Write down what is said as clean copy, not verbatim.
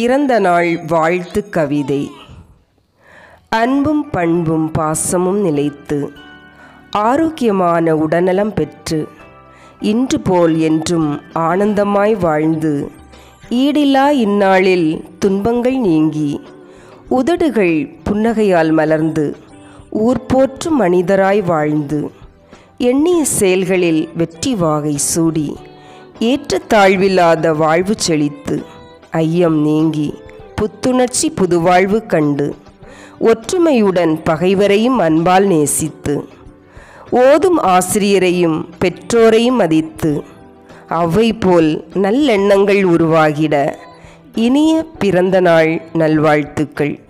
பிறந்த நாள் வாழ்த்து கவிதை. அன்பும் பண்பும் பாசமும் நிலைத்து ஆரோக்கியமான உடல்நலம் பெற்று இன்று போல் என்றும் ஆனந்தமாய் வாழ்ந்து ஈடில்லா இந்நாளில் துன்பங்கள் நீங்கி உதடுகள் புன்னகையால் மலர்ந்து ஊர் போற்றும் மனிதராய் வாழ்ந்து எண்ணிய செயல்களில் வெற்றி வாகை சூடி ஏற்ற தாழ்வில்லாத வாழ்வு செழித்து ஐயம் நீங்கி புத்துணர்ச்சி புதுவாழ்வு கண்டு ஒற்றுமையுடன் பகைவரையும் அன்பால் நேசித்து ஓதும் ஆசிரியரையும் பெற்றோரையும் மதித்து அவை போல் நல்லெண்ணங்கள் உருவாகிட இனிய பிறந்த நாள் நல்வாழ்த்துக்கள்.